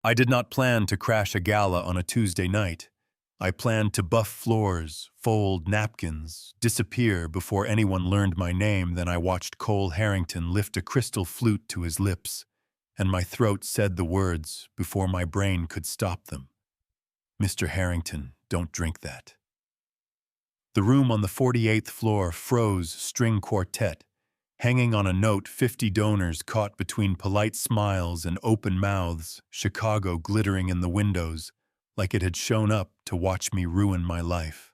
I did not plan to crash a gala on a Tuesday night. I planned to buff floors, fold napkins, disappear before anyone learned my name. Then I watched Cole Harrington lift a crystal flute to his lips, and my throat said the words before my brain could stop them. Mr. Harrington, don't drink that. The room on the 48th floor froze string quartet, hanging on a note 50 donors caught between polite smiles and open mouths, Chicago glittering in the windows, like it had shown up to watch me ruin my life.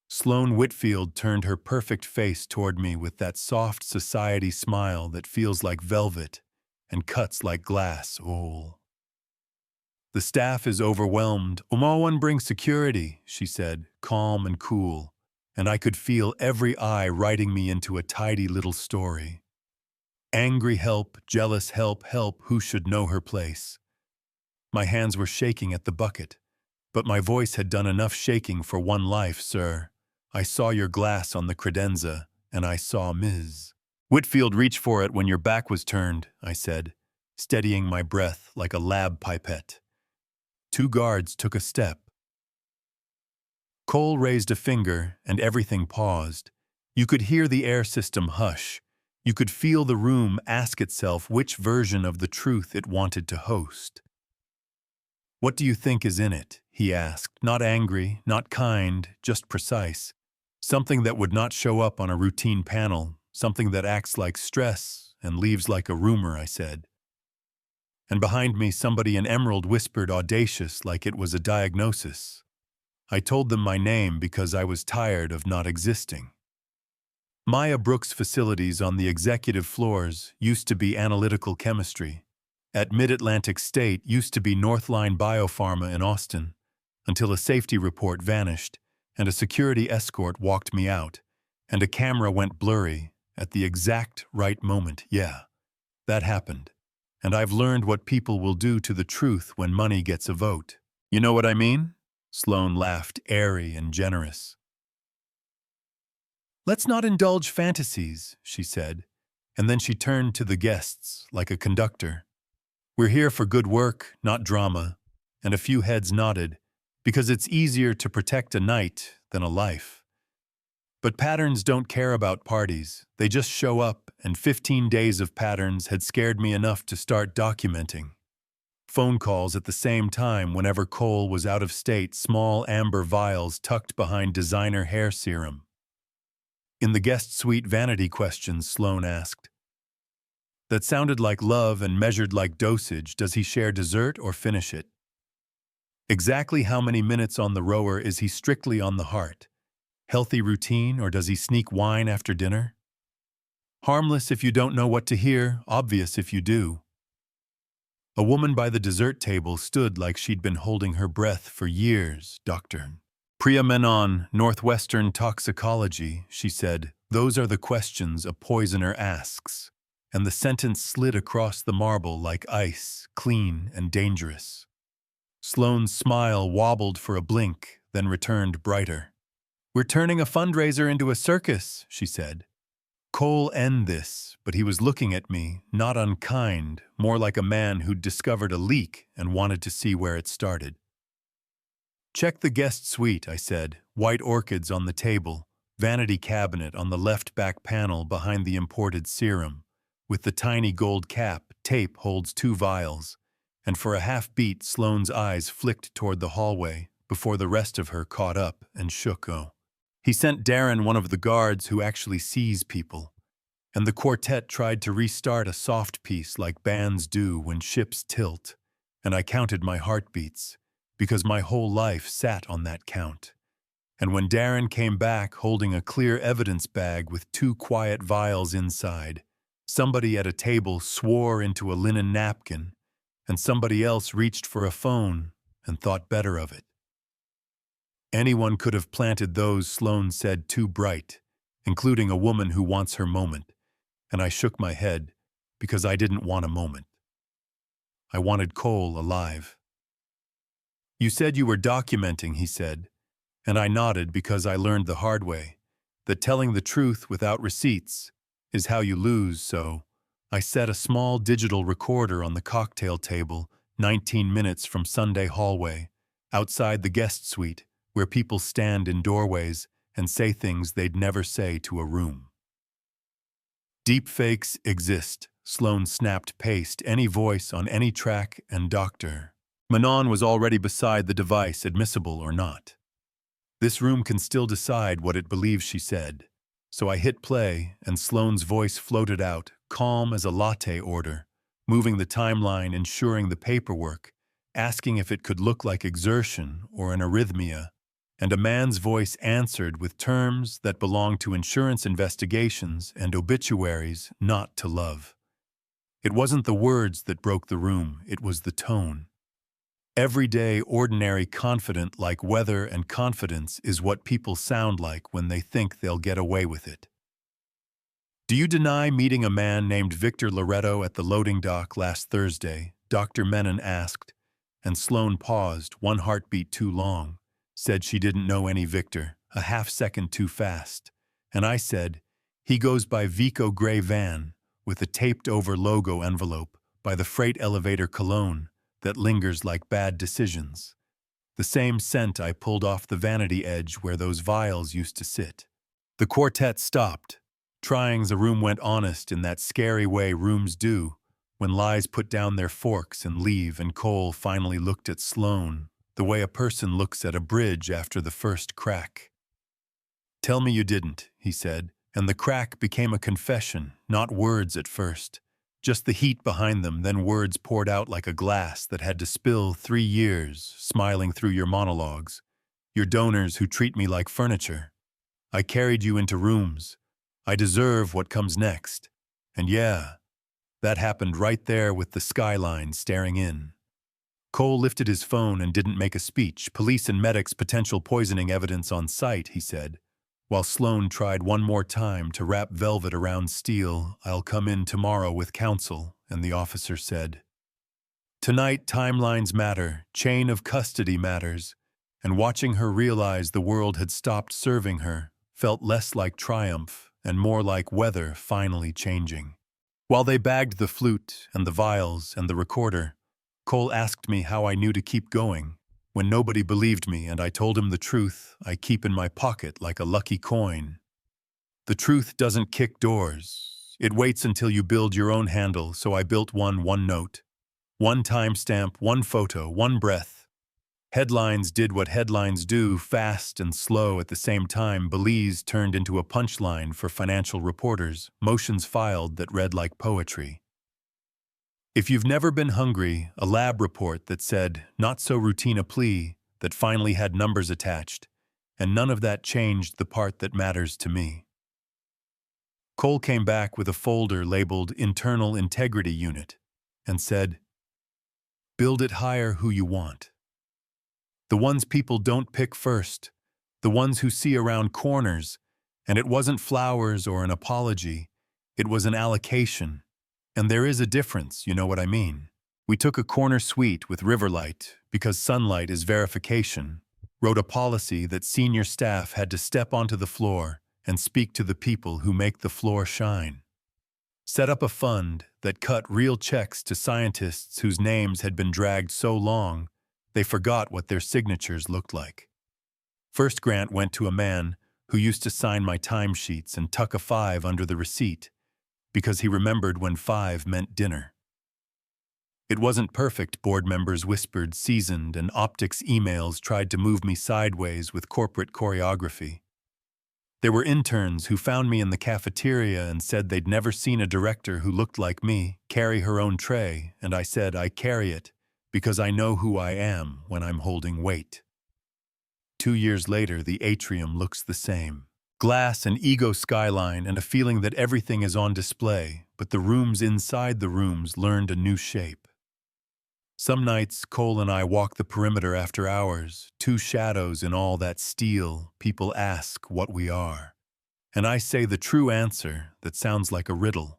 Sloane Whitfield turned her perfect face toward me with that soft society smile that feels like velvet and cuts like glass. Oh. The staff is overwhelmed. One brings security, she said, calm and cool, and I could feel every eye writing me into a tidy little story. Angry help, jealous help, who should know her place? My hands were shaking at the bucket, but my voice had done enough shaking for one life, sir. I saw your glass on the credenza, and I saw Ms. Whitfield reach for it when your back was turned, I said, steadying my breath like a lab pipette. 2 guards took a step. Cole raised a finger, and everything paused. You could hear the air system hush. You could feel the room ask itself which version of the truth it wanted to host. What do you think is in it? He asked, not angry, not kind, just precise. Something that would not show up on a routine panel, something that acts like stress and leaves like a rumor, I said. And behind me, somebody in emerald whispered, audacious, like it was a diagnosis. I told them my name because I was tired of not existing. Maya Brooks' facilities on the executive floors used to be analytical chemistry. At Mid-Atlantic State used to be Northline Biopharma in Austin, until a safety report vanished, and a security escort walked me out, and a camera went blurry at the exact right moment. Yeah, that happened. And I've learned what people will do to the truth when money gets a vote. You know what I mean? Sloane laughed, airy and generous. Let's not indulge fantasies, she said, and then she turned to the guests like a conductor. We're here for good work, not drama, and a few heads nodded, because it's easier to protect a night than a life. But patterns don't care about parties. They just show up, and 15 days of patterns had scared me enough to start documenting. Phone calls at the same time whenever Cole was out of state, small amber vials tucked behind designer hair serum. In the guest suite, vanity questions, Sloane asked. That sounded like love and measured like dosage. Does he share dessert or finish it? Exactly how many minutes on the rower is he strictly on the heart? Healthy routine, or does he sneak wine after dinner? Harmless if you don't know what to hear, obvious if you do. A woman by the dessert table stood like she'd been holding her breath for years. Dr. Priya Menon, Northwestern Toxicology, she said, those are the questions a poisoner asks. And the sentence slid across the marble like ice, clean and dangerous. Sloane's smile wobbled for a blink, then returned brighter. We're turning a fundraiser into a circus, she said. Cole end this, but he was looking at me, not unkind, more like a man who'd discovered a leak and wanted to see where it started. Check the guest suite, I said, white orchids on the table, vanity cabinet on the left back panel behind the imported serum. With the tiny gold cap, tape holds 2 vials, and for a half beat, Sloane's eyes flicked toward the hallway before the rest of her caught up and shook. Oh. He sent Darren, one of the guards who actually sees people, and the quartet tried to restart a soft piece like bands do when ships tilt, and I counted my heartbeats, because my whole life sat on that count. And when Darren came back holding a clear evidence bag with 2 quiet vials inside, somebody at a table swore into a linen napkin, and somebody else reached for a phone and thought better of it. Anyone could have planted those, Sloane said, too bright, including a woman who wants her moment, and I shook my head because I didn't want a moment. I wanted Cole alive. You said you were documenting, he said, and I nodded because I learned the hard way that telling the truth without receipts is how you lose, so I set a small digital recorder on the cocktail table 19 minutes from Sunday hallway, outside the guest suite, where people stand in doorways and say things they'd never say to a room. Deepfakes exist. Sloan snapped paste any voice on any track and Dr. Manon was already beside the device, admissible or not. This room can still decide what it believes she said. So I hit play, and Sloane's voice floated out, calm as a latte order, moving the timeline, ensuring the paperwork, asking if it could look like exertion or an arrhythmia, and a man's voice answered with terms that belonged to insurance investigations and obituaries, not to love. It wasn't the words that broke the room, it was the tone. Everyday, ordinary, confident like weather, and confidence is what people sound like when they think they'll get away with it. Do you deny meeting a man named Victor Loretto at the loading dock last Thursday? Dr. Menon asked, and Sloan paused, one heartbeat too long, said she didn't know any Victor, a half-second too fast. And I said, he goes by Vico Gray Van, with a taped-over logo envelope, by the freight elevator cologne that lingers like bad decisions. The same scent I pulled off the vanity edge where those vials used to sit. The quartet stopped. Trying, the room went honest in that scary way rooms do, when lies put down their forks and leave, and Cole finally looked at Sloan, the way a person looks at a bridge after the first crack. Tell me you didn't, he said, and the crack became a confession, not words at first. Just the heat behind them, then words poured out like a glass that had to spill 3 years, smiling through your monologues. Your donors who treat me like furniture. I carried you into rooms. I deserve what comes next. And yeah, that happened right there with the skyline staring in. Cole lifted his phone and didn't make a speech. Police and medics, potential poisoning evidence on site, he said. While Sloan tried one more time to wrap velvet around steel. I'll come in tomorrow with counsel, and the officer said. Tonight, timelines matter, chain of custody matters, and watching her realize the world had stopped serving her felt less like triumph and more like weather finally changing. While they bagged the flute and the vials and the recorder, Cole asked me how I knew to keep going. When nobody believed me and I told him the truth I keep in my pocket like a lucky coin. The truth doesn't kick doors. It waits until you build your own handle, so I built one note. One timestamp, one photo, one breath. Headlines did what headlines do, fast and slow at the same time. Belize turned into a punchline for financial reporters, motions filed that read like poetry. If you've never been hungry, a lab report that said, not so routine a plea, that finally had numbers attached, and none of that changed the part that matters to me. Cole came back with a folder labeled Internal Integrity Unit and said, build it, hire who you want. The ones people don't pick first, the ones who see around corners, and it wasn't flowers or an apology, it was an allocation. And there is a difference, you know what I mean. We took a corner suite with Riverlight because sunlight is verification, wrote a policy that senior staff had to step onto the floor and speak to the people who make the floor shine. Set up a fund that cut real checks to scientists whose names had been dragged so long they forgot what their signatures looked like. First grant went to a man who used to sign my timesheets and tuck a 5 under the receipt, because he remembered when 5 meant dinner. It wasn't perfect, board members whispered, seasoned, and optics emails tried to move me sideways with corporate choreography. There were interns who found me in the cafeteria and said they'd never seen a director who looked like me carry her own tray, and I said I carry it because I know who I am when I'm holding weight. 2 years later, the atrium looks the same. Glass and ego skyline and a feeling that everything is on display, but the rooms inside the rooms learned a new shape. Some nights, Cole and I walk the perimeter after hours, 2 shadows in all that steel. People ask what we are. And I say the true answer that sounds like a riddle.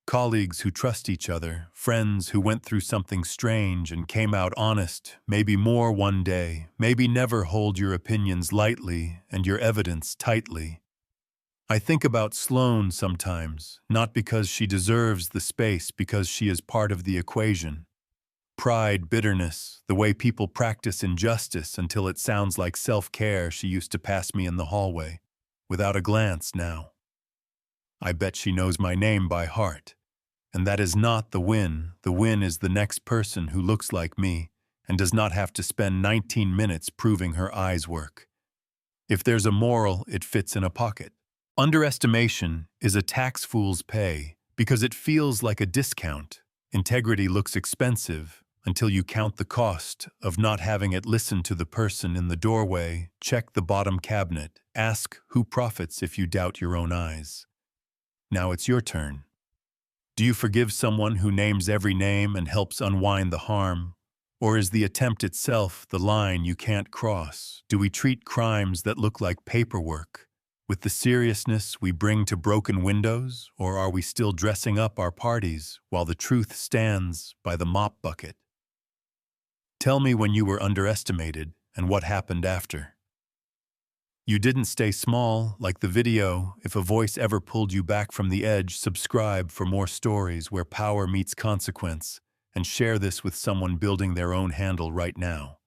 Colleagues who trust each other, friends who went through something strange and came out honest, maybe more one day, maybe never. Hold your opinions lightly and your evidence tightly. I think about Sloan sometimes, not because she deserves the space, because she is part of the equation. pride, bitterness, the way people practice injustice until it sounds like self-care. She used to pass me in the hallway, without a glance now. I bet she knows my name by heart. And that is not the win. The win is the next person who looks like me and does not have to spend 19 minutes proving her eyes work. If there's a moral, it fits in a pocket. Underestimation is a tax fool's pay because it feels like a discount. Integrity looks expensive until you count the cost of not having it. Listen to the person in the doorway, check the bottom cabinet, ask who profits if you doubt your own eyes. Now it's your turn. Do you forgive someone who names every name and helps unwind the harm? Or is the attempt itself the line you can't cross? Do we treat crimes that look like paperwork with the seriousness we bring to broken windows? Or are we still dressing up our parties while the truth stands by the mop bucket? Tell me when you were underestimated and what happened after. You didn't stay small, like the video. If a voice ever pulled you back from the edge, subscribe for more stories where power meets consequence, and share this with someone building their own handle right now.